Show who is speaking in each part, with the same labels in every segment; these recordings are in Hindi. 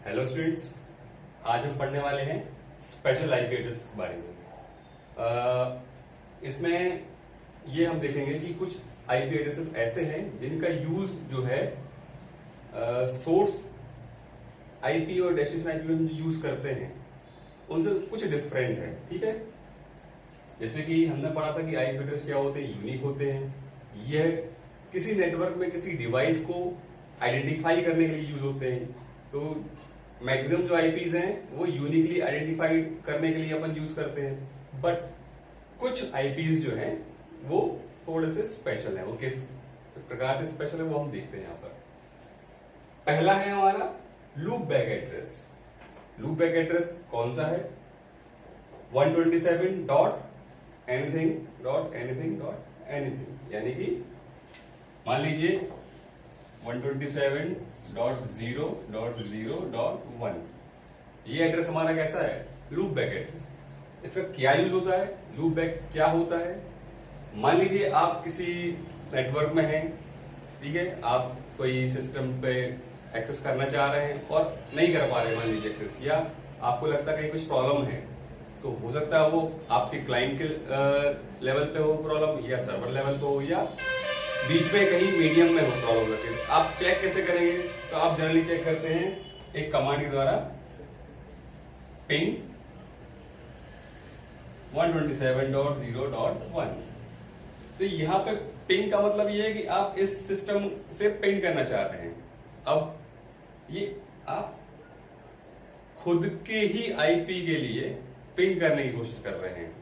Speaker 1: हेलो स्टूडेंट्स, आज हम पढ़ने वाले हैं स्पेशल आईपी एड्रेस के बारे में। इसमें ये हम देखेंगे कि कुछ आईपी एड्रेसेस ऐसे हैं जिनका यूज जो है सोर्स आईपी और डेस्टिनेशन आईपी में जो यूज करते हैं उनसे कुछ डिफरेंट है। ठीक है, जैसे कि हमने पढ़ा था कि आईपी एड्रेस क्या होते हैं, यूनिक होते हैं। यह किसी नेटवर्क में किसी डिवाइस को आइडेंटिफाई करने के लिए यूज होते हैं। तो मैक्सिमम जो आईपीज हैं वो यूनिकली आइडेंटिफाइड करने के लिए अपन यूज करते हैं, बट कुछ आईपीज जो हैं वो थोड़े से स्पेशल हैं। वो किस प्रकार से स्पेशल है वो हम देखते हैं यहाँ पर। पहला है हमारा loop back address. Loop back address कौन सा है? 127 dot anything dot anything dot anything, यानी कि मान लीजिए 127.0.0.1 ये एड्रेस हमारा कैसा है? Loop back address. इसका क्या यूज होता है? लूप बैक क्या होता है? मान लीजिए आप किसी नेटवर्क में हैं, ठीक है, आप कोई सिस्टम पे एक्सेस करना चाह रहे हैं और नहीं कर पा रहे मान लीजिए एक्सेस, या आपको लगता है कहीं कुछ प्रॉब्लम है, तो हो सकता है वो आपके क्लाइंट के लेवल पे हो प्रॉब्लम, या सर्वर लेवल पे हो, या बीच में कहीं मीडियम में हो प्रॉब्लम रहती है। आप चेक कैसे करेंगे? तो आप जनरली चेक करते हैं एक कमांड के द्वारा, पिंग 127.0.1। तो यहां पे पिंग का मतलब ये है कि आप इस सिस्टम से पिंग करना चाह रहे हैं। अब ये आप खुद के ही आईपी के लिए पिंग करने की कोशिश कर रहे हैं।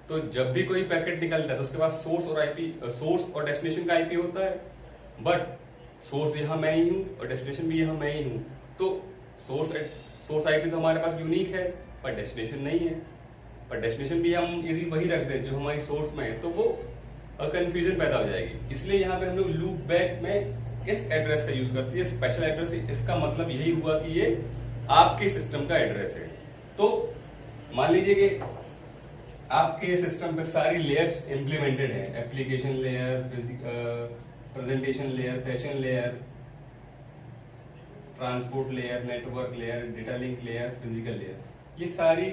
Speaker 1: तो जब भी कोई पैकेट निकलता है तो उसके पास सोर्स और डेस्टिनेशन का आईपी होता है, बट सोर्स यहां मैं ही हूं और डेस्टिनेशन भी यहां मैं ही हूं। तो सोर्स आईपी तो हमारे पास यूनिक है पर डेस्टिनेशन नहीं है। पर डेस्टिनेशन भी हम यदि वही रख दें जो हमारी सोर्स में है तो वो कंफ्यूजन पैदा हो जाएगी। इसलिए यहां पे हम लोग लूप बैक में इस एड्रेस का यूज करते हैं, स्पेशल एड्रेस। इसका मतलब यही हुआ कि ये आपके सिस्टम का एड्रेस है। तो मान लीजिए कि आपके सिस्टम पे सारी लेयर्स इंप्लीमेंटेड है, application layer, presentation layer, session layer, transport layer, network layer, data link layer, physical layer. ये सारी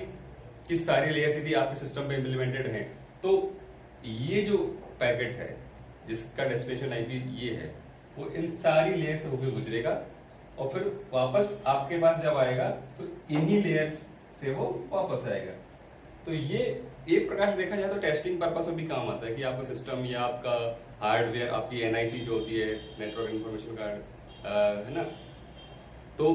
Speaker 1: की सारी लेयर्स यदि आपके सिस्टम पे इंप्लीमेंटेड हैं, तो ये जो पैकेट है जिसका डेस्टिनेशन आईपी ये है, वो इन सारी लेयर से होकर गुजरेगा और फिर वापस आपके पास जब आएगा तो इन्हीं लेयर्स से वो वापस आएगा। तो ये एक प्रकार से देखा जाए तो टेस्टिंग पर्पस में भी काम आता है कि आपका सिस्टम या आपका हार्डवेयर, आपकी एनआईसी जो होती है, नेटवर्क इन्फॉर्मेशन कार्ड, है ना, तो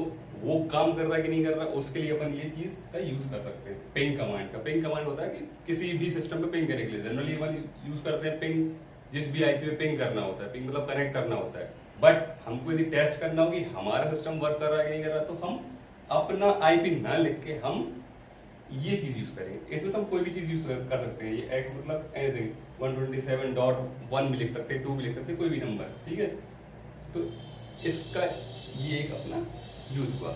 Speaker 1: वो काम कर रहा है कि नहीं कर रहा, उसके लिए अपन ये चीज का यूज कर सकते हैं। पिंग कमांड का, पिंग कमांड होता है कि किसी भी सिस्टम पे पिंग करने के लिए जनरली अपन यूज करते हैं पिंग, जिस भी आईपी पे पिंग करना होता है। पिंग मतलब कनेक्ट करना होता है। बट हमको यदि टेस्ट करना हो कि हमारा सिस्टम वर्क कर रहा है कि नहीं कर रहा, तो हम अपना आईपी ना लिख के हम ये चीज यूज करेंगे। इसमें तो हम कोई भी चीज यूज कर सकते हैं। ये एक्स मतलब एनीथिंग 127.1 भी लिख सकते हैं, 2 भी लिख सकते हैं, कोई भी नंबर, ठीक है। तो इसका ये एक अपना यूज हुआ।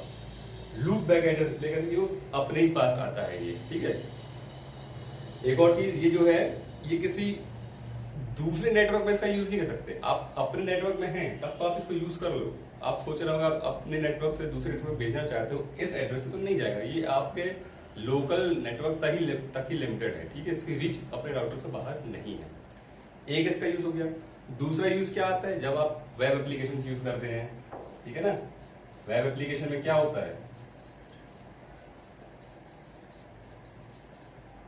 Speaker 1: लूप बैक एड्रेस इसलिए कहते हैं कि वो अपने ही पास आता है ये, ठीक है। एक और चीज, ये जो है ये किसी दूसरे नेटवर्क में इसका यूज नहीं कर सकते। आप अपने नेटवर्क में हैं तब तो आप इसको यूज कर लो। आप सोच रहे हो आप अपने नेटवर्क से दूसरे नेटवर्क भेजना चाहते हो, इस एड्रेस से तो नहीं जाएगा। ये आपके लोकल नेटवर्क तक ही लिमिटेड है, ठीक है। इसकी रीच अपने राउटर से बाहर नहीं है। एक इसका यूज हो गया। दूसरा यूज क्या आता है? जब आप वेब एप्लीकेशन यूज करते हैं, ठीक है ना। वेब एप्लीकेशन में क्या होता है?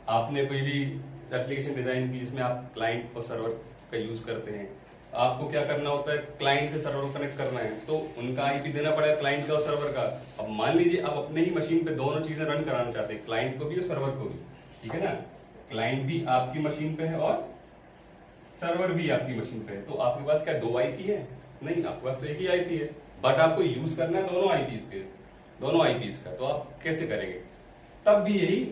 Speaker 1: आपने कोई भी एप्लीकेशन डिजाइन की जिसमें आप क्लाइंट और सर्वर का यूज करते हैं। आपको क्या करना होता है? क्लाइंट से सर्वर को कनेक्ट करना है, तो उनका आईपी देना पड़ेगा, क्लाइंट का और सर्वर का। अब मान लीजिए आप अपने ही मशीन पे दोनों चीजें रन कराना चाहते हैं, क्लाइंट को भी और सर्वर को भी, ठीक है ना। क्लाइंट भी आपकी मशीन पे है और सर्वर भी आपकी मशीन पे है। तो आपके पास क्या 2 आईपी है? नहीं, आपके पास तो एक ही आईपी है, बट आपको यूज करना है दोनों आईपीज का। तो आप कैसे करेंगे? तब भी यही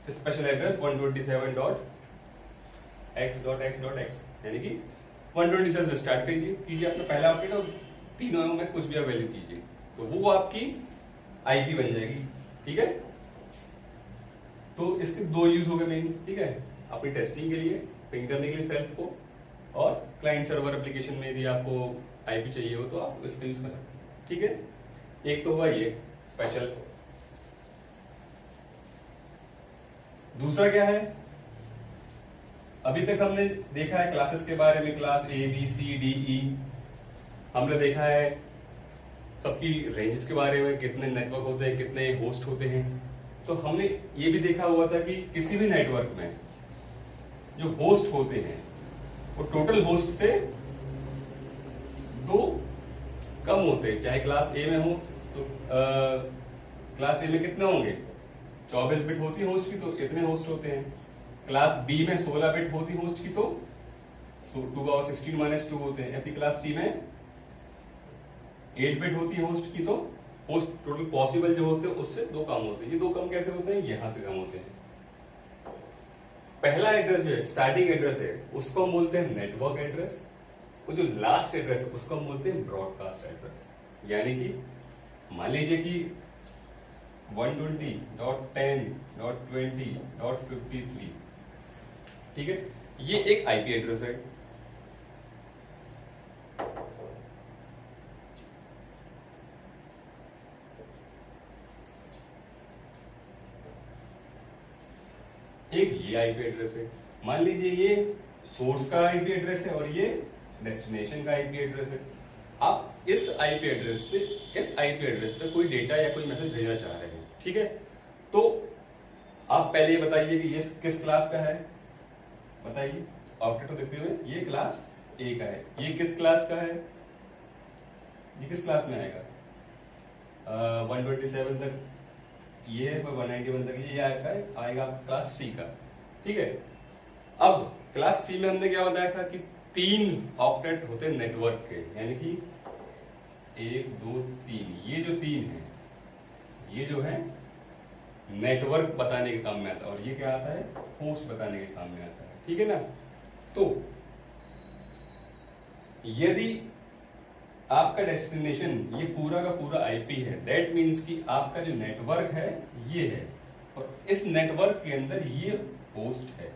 Speaker 1: स्पेशल एड्रेस 127.x.x.x, यानी कि 127 से स्टार्ट कीजिए अपना पहला अपडेट और तीनों में कुछ भी आप वैल्यू कीजिए, तो वो आपकी आईपी बन जाएगी, ठीक है। तो इसके 2 यूज हो गए मेन, ठीक है। अपनी टेस्टिंग के लिए, पिंग करने के लिए सेल्फ को, और क्लाइंट सर्वर एप्लीकेशन में यदि आपको आईपी चाहिए हो तो आप इसका यूज कर सकते हैं, ठीक है। एक तो हुआ ये। स्पेशल। दूसरा क्या है, अभी तक हमने देखा है क्लासेस के बारे में, class A B C D E, हमने देखा है सबकी रेंज के बारे में, कितने नेटवर्क होते हैं, कितने होस्ट होते हैं। तो हमने ये भी देखा हुआ था कि किसी भी नेटवर्क में जो होस्ट होते हैं वो टोटल होस्ट से 2 कम होते हैं। चाहे क्लास ए में हो तो क्लास ए में कितने होंगे, 24 बिट होती है होस्ट की, तो इतने होस्ट होते हैं। क्लास बी में 16 बिट होती होस्ट की, तो 2^16 - 2 होते हैं। ऐसी क्लास सी में 8 बिट होती है होस्ट की, तो होस्ट टोटल पॉसिबल जो होते हैं उससे 2 कम होते हैं। ये 2 कम कैसे होते हैं, यहां से कम होते हैं। पहला एड्रेस जो है स्टार्टिंग एड्रेस है, उसको हम बोलते हैं नेटवर्क एड्रेस, और जो लास्ट एड्रेस है उसको हम बोलते हैं ब्रॉडकास्ट एड्रेस। यानी कि मान लीजिए कि 120.10.20.53, ठीक है, ये एक आईपी एड्रेस है। एक ये आईपी एड्रेस है। मान लीजिए ये सोर्स का आईपी एड्रेस है और ये डेस्टिनेशन का आईपी एड्रेस है। आप इस आईपी एड्रेस से इस आईपी एड्रेस पे कोई डेटा या कोई मैसेज भेजना चाह रहे हैं, ठीक है। तो आप पहले ये बताइए कि ये किस क्लास का है, बताइए ऑब्जेक्ट को देखते हुए। ये क्लास ए का है। ये किस क्लास का है, ये किस क्लास में आएगा, 127 तक ये है, 191 तक ये आएगा क्लास सी का, ठीक है। अब क्लास सी में हमने क्या बताया था कि 3 ऑक्टेट होते हैं नेटवर्क के, यानी कि 1 2 3। ये जो 3 है ये जो है नेटवर्क बताने के काम में आता है, और ये क्या आता है, होस्ट बताने के काम में आता है, ठीक है ना। तो यदि आपका डेस्टिनेशन ये पूरा का पूरा आईपी है, दैट मीन्स कि आपका जो नेटवर्क है ये है, और इस नेटवर्क के अंदर ये होस्ट है,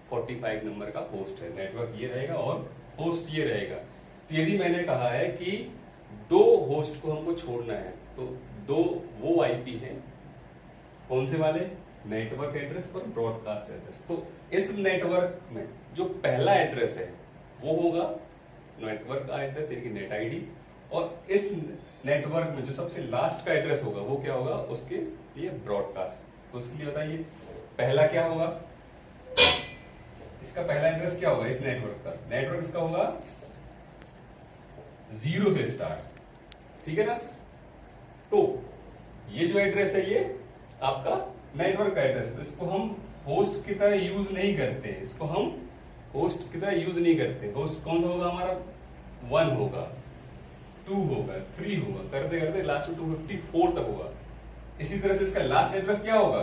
Speaker 1: 45 नंबर का होस्ट है। नेटवर्क ये रहेगा और होस्ट ये रहेगा। तो यदि मैंने कहा है कि 2 होस्ट को हमको छोड़ना है, तो 2 वो आईपी है, कौन से वाले, नेटवर्क एड्रेस और ब्रॉडकास्ट एड्रेस। तो इस नेटवर्क में जो पहला एड्रेस है वो होगा नेटवर्क का एड्रेस, यानी कि नेट आईडी, और इस नेटवर्क में जो सबसे लास्ट का एड्रेस होगा वो क्या होगा, उसके लिए ब्रॉडकास्ट। तो इसलिए बताइए पहला क्या होगा, इसका पहला एड्रेस क्या होगा, इस नेटवर्क का नेटवर्क इसका होगा 0 से स्टार्ट, ठीक है ना। तो ये जो एड्रेस है ये आपका नेटवर्क का एड्रेस है। तो इसको हम होस्ट की तरह यूज नहीं करते, इसको हम होस्ट की तरह यूज नहीं करते। होस्ट कौन सा होगा हमारा, 1 होगा, 2 होगा, 3 होगा, करते करते लास्ट में 254 तक होगा। इसी तरह से इसका लास्ट एड्रेस क्या होगा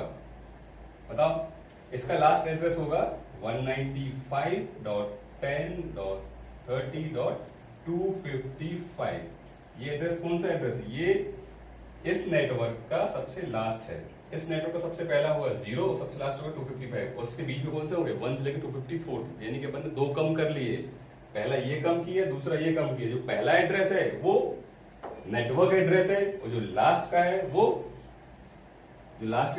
Speaker 1: बताओ, इसका लास्ट एड्रेस होगा 195.10.30.255। ये एड्रेस कौन सा एड्रेस है, ये इस नेटवर्क का सबसे लास्ट है। इस नेटवर्क का सबसे पहला होगा 0, सबसे लास्ट होगा 255, और उसके बीच में कौन से होंगे, 1 से लेकर 254, यानी कि अपन ने 2 कम कर लिए। पहला ये कम किया, दूसरा ये कम किया। जो पहला एड्रेस है वो नेटवर्क एड्रेस है, और जो लास्ट का है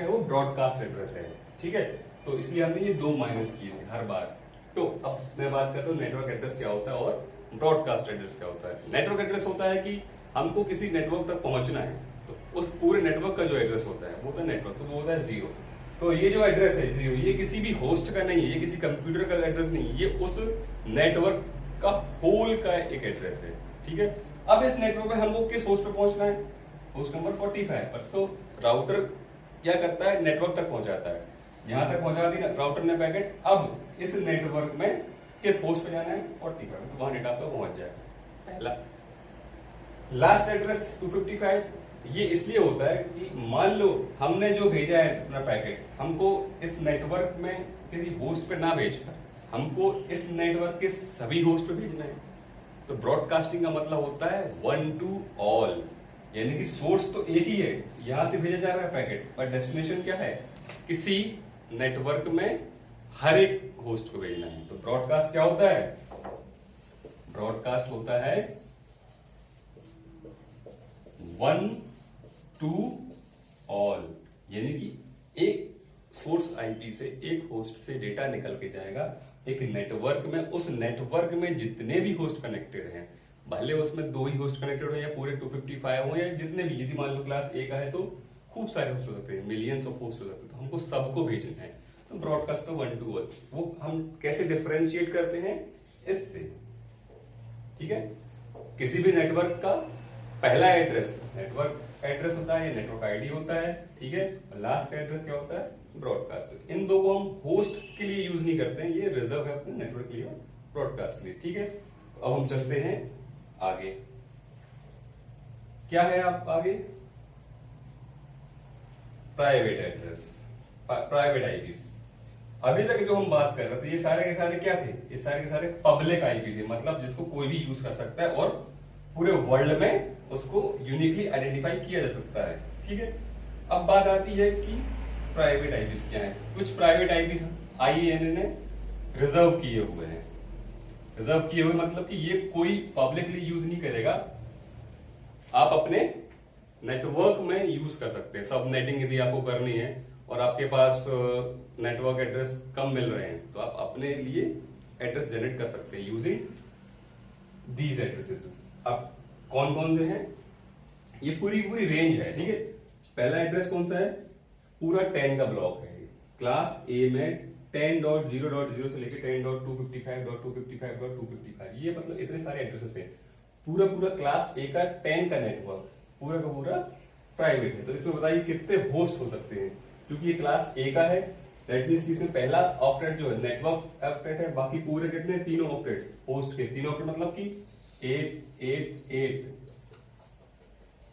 Speaker 1: वो ब्रॉडकास्ट एड्रेस है, ठीक है। तो इसलिए हमने ये 2 माइनस किए थे हर बार। तो अब मैं बात करता हूँ नेटवर्क एड्रेस क्या होता है और ब्रॉडकास्ट एड्रेस क्या होता है। नेटवर्क एड्रेस होता है कि हमको किसी नेटवर्क तक पहुंचना है, तो उस पूरे नेटवर्क का जो एड्रेस होता है वो होता है नेटवर्क, तो वो होता है 0। तो ये जो एड्रेस है 0, ये किसी भी होस्ट का नहीं है, ये किसी कंप्यूटर का एड्रेस नहीं है, ये उस नेटवर्क का होल का एक एड्रेस है, ठीक है। अब इस नेटवर्क में हमको किस होस्ट पे पहुंचना है, होस्ट नंबर 45 पर। तो राउटर क्या करता है, नेटवर्क तक पहुंचाता है, यहां तक पहुंचा दी राउटर ने पैकेट। अब इस नेटवर्क में किस होस्ट पे जाना है, 45, तो वहां डेटा आपका पहुंच जाएगा। पहला लास्ट एड्रेस 255, ये इसलिए होता है कि मान लो हमने जो भेजा है अपना पैकेट, हमको इस नेटवर्क में किसी होस्ट पे ना भेजना, हमको इस नेटवर्क के सभी होस्ट पे भेजना है। तो ब्रॉडकास्टिंग का मतलब होता है 1 to all, यानी कि सोर्स तो एक ही है, यहां से भेजा जा रहा है पैकेट, पर डेस्टिनेशन क्या है, किसी नेटवर्क में हर एक होस्ट को भेजना है। तो ब्रॉडकास्ट क्या होता है, ब्रॉडकास्ट होता है 1 to ऑल, यानी कि एक सोर्स आईपी से, एक होस्ट से डेटा निकल के जाएगा एक नेटवर्क में। उस नेटवर्क में जितने भी होस्ट कनेक्टेड हैं, भले उसमें 2 ही होस्ट कनेक्टेड हो या पूरे 255 हो या जितने भी, यदि मान लो क्लास A का है तो खूब सारे होस्ट हो सकते हैं, मिलियंस ऑफ होस्ट हो सकते हैं, तो हमको सबको भेजना है। तो ब्रॉडकास्ट तो 1 to 1, वो हम कैसे डिफरेंशिएट करते हैं इससे, ठीक है। किसी भी नेटवर्क का पहला एड्रेस नेटवर्क एड्रेस होता है या नेटवर्क आईडी होता है, ठीक है, और लास्ट का एड्रेस क्या होता है, ब्रॉडकास्ट। इन दो को हम होस्ट के लिए यूज नहीं करते हैं, ये रिजर्व है अपने नेटवर्क के लिए, ब्रॉडकास्ट के लिए, ठीक है। अब हम चलते हैं आगे, क्या है आप आगे, प्राइवेट एड्रेस, प्राइवेट आईपीज। अभी तक जो हम बात कर रहे थे ये सारे के सारे क्या थे, ये सारे के सारे पब्लिक आईपी थे, मतलब जिसको कोई भी यूज कर सकता है और पूरे वर्ल्ड में उसको यूनिकली आइडेंटिफाई किया जा सकता है, ठीक है। अब बात आती है कि प्राइवेट आईपीज क्या है। कुछ प्राइवेट आईपीज आईएएनए ने रिजर्व किए हुए हैं। रिजर्व किए हुए मतलब कि ये कोई पब्लिकली यूज नहीं करेगा, आप अपने नेटवर्क में यूज कर सकते हैं। सब नेटिंग यदि आपको करनी है और आपके पास नेटवर्क एड्रेस कम मिल रहे हैं तो आप अपने लिए एड्रेस जनरेट कर सकते हैं यूजिंग दीज एड्रेसेस। अब कौन कौन से हैं, ये पूरी पूरी रेंज है, ठीक है। पहला एड्रेस कौन सा है, पूरा 10 का ब्लॉक है। क्लास ए में 10.0.0 से लेकर 10.255.255.255, ये मतलब इतने सारे एड्रेसेस हैं। पूरा पूरा क्लास ए का 10 का नेटवर्क पूरा का पूरा प्राइवेट है। तो इसमें बताइए कितने होस्ट हो सकते हैं, क्योंकि ये क्लास ए का है, दैट मीन्स इसमें पहला ऑक्टेट जो है नेटवर्क ऑक्टेट है, बाकी पूरे कितने, तीनों ऑक्टेट होस्ट के, तीनों ऑक्टेट मतलब कि 8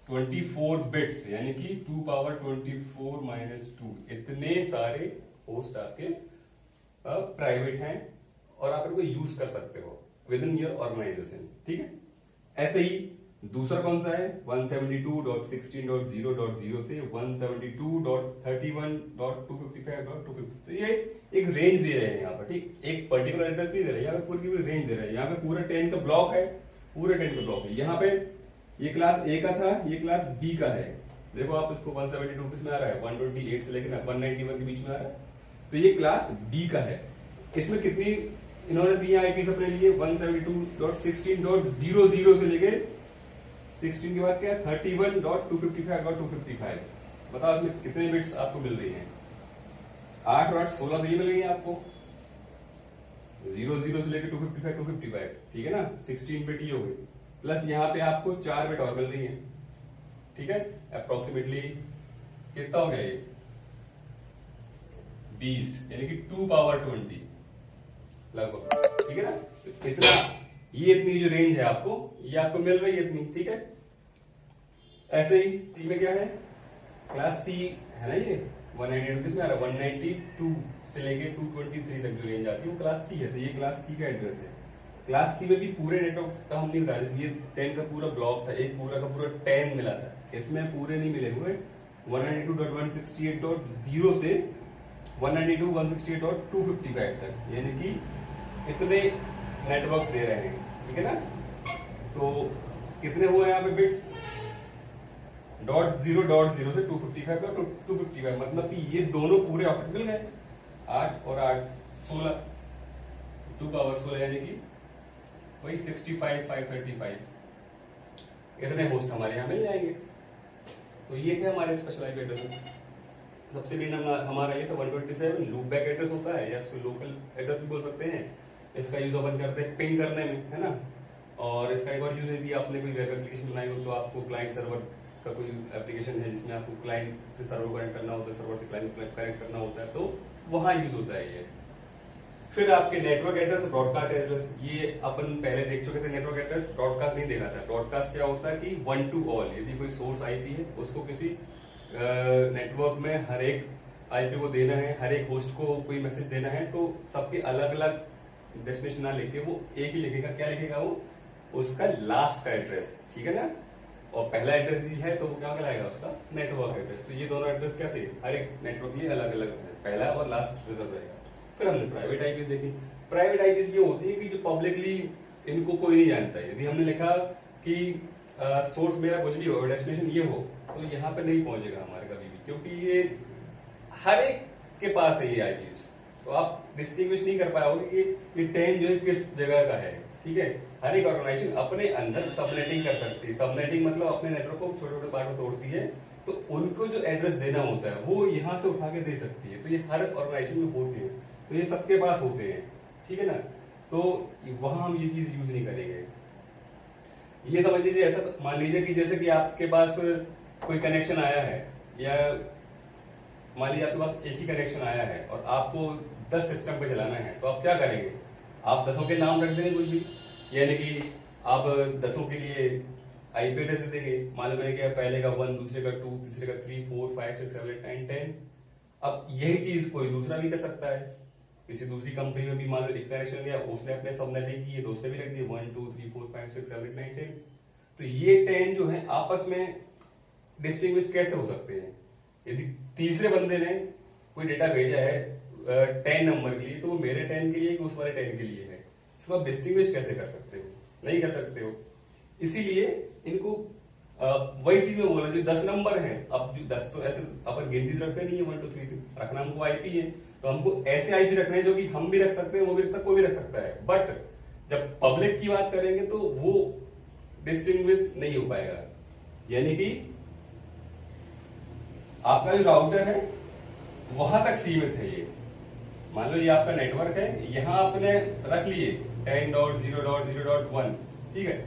Speaker 1: 24 बिट्स, यानी कि 2 पावर 24 - 2, इतने सारे होस्ट आपके प्राइवेट हैं और आप इनको यूज कर सकते हो विद इन योर ऑर्गेनाइजेशन, ठीक है। ऐसे ही दूसरा कौन सा है, 172.16.0.0 से 172.31.255.250, तो ये एक रेंज दे रहे हैं यहाँ पर, ठीक। एक पर्टिकुलर एड्रेस नहीं दे रहे, यहाँ पे पूरी पूरी रेंज दे रहे हैं। यहाँ पे पूरा 10 का ब्लॉक है, पूरे 10 का ब्लॉक है। यहाँ पे ये क्लास ए का था, ये क्लास बी का है। देखो आप इसको 172 किस में आ रहा है, 128 से लेकर 191 के बीच में आ रहा है, तो ये क्लास बी का है। इसमें कितनी इन्होंने दी आईपीस अपने लिए, 172.16.00 से लेके 16 के बाद क्या है 31.255.255। बताओ इसमें कितने बिट्स आपको मिल रही हैं, 8 और 8 16, तो ये मिल गई है आपको 00 से लेकर 255, ठीक है ना। 16 बिट ये हो गई, प्लस यहाँ पे आपको 4 बिट और मिल रही है, ठीक है। अप्रोक्सीमेटली कितना हो गया ये 20, यानी कि 2 पावर 20 लगभग, ठीक है ना। इतना ये इतनी जो रेंज है आपको, ये आपको मिल रही है इतनी, ठीक है। ऐसे ही सी में क्या है, क्लास सी है ना, ये 192 किस में आ रहा है, 192 से लेके 223 तक जो रेंज आती है वो क्लास सी है। तो ये क्लास सी का एड्रेस है। क्लास सी में भी पूरे नेटवर्क का हम नहीं बताया, ये 10 का पूरा ब्लॉक था, एक पूरा का पूरा 10 मिला था, इसमें पूरे नहीं मिले हुए। 192.168.0 से 192.168.255 तक, यानी कि इतने नेटवर्क्स दे रहे हैं, ठीक है ना। तो कितने हुए यहाँ पे बिट्स, .0.0 से 255.255, मतलब कि ये दोनों पूरे ऑक्टेट मिल गए, 8 और 8 16, 2 पावर 16, यानी कि वही 65,535 इतने होस्ट हमारे यहाँ मिल जाएंगे। तो ये थे हमारे स्पेशल आईपी एड्रेस। सबसे मेन हमारा ये था 127 लूप बैक एड्रेस होता है, या इसको लोकल एड्रेस भी बोल सकते हैं। इसका यूज अपन करते हैं पिंग करने में, है ना। और इसका एक और यूज है, आपने कोई वेब एप्लीकेशन बनाई हो तो आपको क्लाइंट सर्वर का कोई एप्लीकेशन है जिसमें आपको क्लाइंट से सर्वर कनेक्ट करना होता है, सर्वर से क्लाइंट कनेक्ट करना होता है, तो वहां यूज होता है ये। फिर आपके नेटवर्क एड्रेस, ब्रॉडकास्ट एड्रेस, ये अपन पहले देख चुके थे। नेटवर्क एड्रेस ब्रॉडकास्ट नहीं देखा था। ब्रॉडकास्ट क्या होता है कि 1 to all, यदि कोई सोर्स आईपी है उसको किसी नेटवर्क में हर एक आईपी को देना है, हर एक होस्ट को कोई मैसेज देना है, तो सबके अलग अलग डेस्टिनेशन ना लेके वो एक ही लिखेगा। क्या लिखेगा वो, उसका लास्ट का एड्रेस, ठीक है ना। और पहला एड्रेस भी है तो वो क्या कहलाएगा, उसका नेटवर्क एड्रेस। तो ये दोनों एड्रेस क्या थे, हर एक नेटवर्क के लिए अलग अलग है, पहला और लास्ट रिजर्व रहेगा। फिर हमने प्राइवेट आईपीस देखी। प्राइवेट आईपीस ये होती है कि जो पब्लिकली इनको कोई नहीं जानता है। यदि हमने लिखा कि सोर्स मेरा कुछ भी हो, डेस्टिनेशन ये हो, तो यहाँ पे नहीं पहुंचेगा हमारे कभी भी। क्योंकि ये हर एक के पास है ये आईपीज, तो आप डिस्टिंग्विश नहीं कर पाओगे कि ये 10 जो है किस जगह का है। ठीक है, हर एक ऑर्गेनाइजेशन अपने अंदर सबनेटिंग कर सकती है। सबनेटिंग मतलब अपने नेटवर्क को छोटे छोटे पार्ट में तोड़ती है, तो उनको जो एड्रेस देना होता है वो यहां से उठा के दे सकती है। तो ये हर ऑर्गेनाइजेशन में होती है, तो ये सबके पास होते हैं। ठीक है ना, तो वहां हम ये चीज यूज नहीं करेंगे। ये समझ लीजिए, ऐसा मान लीजिए कि जैसे कि आपके पास कोई कनेक्शन आया है, या मान लीजिए आपके पास एक ही कनेक्शन आया है और आपको 10 सिस्टम पे चलाना है, तो आप क्या करेंगे? आप 10 के नाम रख देंगे कुछ भी, यानी कि आप 10 के लिए आईपी एड्रेस दे देंगे। मान लो कि पहले का 1, दूसरे का 2, तीसरे का 3, 4, 5, 6, 7, 8, 9, 10। अब यही चीज कोई दूसरा भी कर सकता है, किसी दूसरी कंपनी में भी मान लो एक कनेक्शन गया, उसने अपने सबनेटिंग की है, तो उसने भी रख दिया 1, 2, 3, 4, 5, 6, 7, 8, 9, 10। तो ये 10 जो है आपस में डिस्टिंग्विश कैसे हो सकते हैं? यदि तीसरे बंदे ने कोई डेटा भेजा है 10 नंबर के लिए, तो वो मेरे 10 के लिए कि उस वाले 10 के लिए है, इसको आप डिस्टिंग्विश कैसे कर सकते हो? नहीं कर सकते हो। इसीलिए इनको वही चीज में बोला, जो 10 नंबर है, अब जो 10 तो ऐसे अपन गिनती रखते नहीं है 1, 2, 3 रखना, हमको आईपी है, तो हमको ऐसे आईपी रखने हैं जो कि हम भी रख सकते हैं, वो भी रख सकता, कोई भी रख सकता है। बट जब पब्लिक की बात करेंगे तो वो डिस्टिंग्विश नहीं हो पाएगा। यानी कि आपका जो राउटर है वहां तक सीमित है। ये मान लो ये आपका नेटवर्क है, यहां आपने रख लिए 10.0.0.1, ठीक है।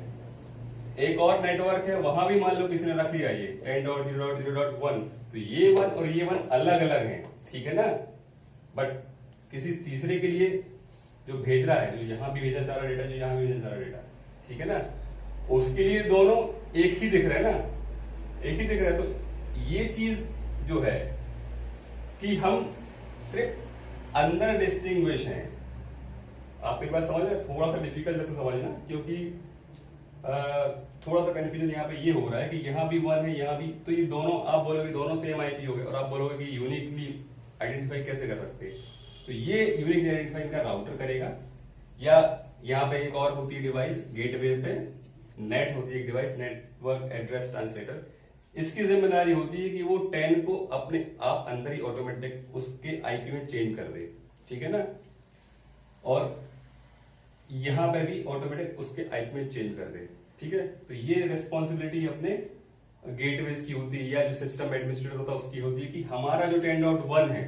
Speaker 1: एक और नेटवर्क है, वहां भी मान लो किसी ने रख लिया ये 10.0.0.1, तो ये 1 और ये 1 अलग अलग हैं, ठीक है ना। बट किसी तीसरे के लिए जो भेज रहा है, जो यहां भी भेजा जा रहा डेटा, जो यहां भी भेजा जा रहा डेटा, ठीक है ना, उसके लिए दोनों एक ही दिख रहे हैं ना, एक ही दिख रहा है। तो ये चीज जो है कि हम सिर्फ अंदर डिस्टिंग्विश हैं। आप मेरी बात समझ रहे हैं? थोड़ा सा डिफिकल्ट है समझना, क्योंकि थोड़ा सा कंफ्यूजन यहाँ पे ये हो रहा है कि यहाँ भी 1 है, यहाँ भी, तो ये दोनों आप बोलोगे दोनों सेम आईपी हो गए, और आप बोलोगे कि यूनिकली आइडेंटिफाई कैसे कर सकते हैं? तो ये यूनिक आइडेंटिफाई का राउटर करेगा, या यहाँ पे एक और होती है डिवाइस गेटवे पे, नेट होती है एक डिवाइस, नेटवर्क एड्रेस ट्रांसलेटर। इसकी जिम्मेदारी होती है कि वो 10 को अपने आप अंदर ही ऑटोमेटिक उसके आईपी में चेंज कर दे, ठीक है ना, और यहां पे भी ऑटोमेटिक उसके आईपी में चेंज कर दे, ठीक है। तो ये रिस्पॉन्सिबिलिटी अपने गेटवेज की होती है, या जो सिस्टम एडमिनिस्ट्रेटर होता है उसकी होती है, कि हमारा जो 10.1 है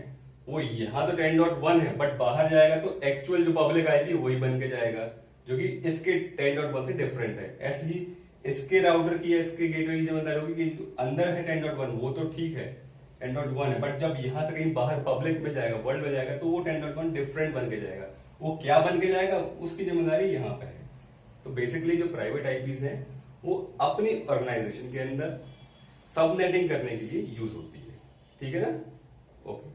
Speaker 1: वो यहाँ तो 10.1 है, बट बाहर जाएगा तो एक्चुअल जो पब्लिक आईपी वही बन के जाएगा, जो कि इसके 10.1 से डिफरेंट है। ऐसे ही इसके राउटर की या इसके गेटवे की जिम्मेदारी होगी कि जो अंदर है 10.1 वो तो ठीक है 10.1 है, बट जब यहां से कहीं बाहर पब्लिक में जाएगा, वर्ल्ड में जाएगा, तो वो 10.1 डिफरेंट बन के जाएगा। वो क्या बन के जाएगा उसकी जिम्मेदारी यहाँ पे है। तो बेसिकली जो प्राइवेट आईपीज हैं वो अपनी ऑर्गेनाइजेशन के अंदर सबनेटिंग करने के लिए यूज होती है, ठीक है ना। ओके।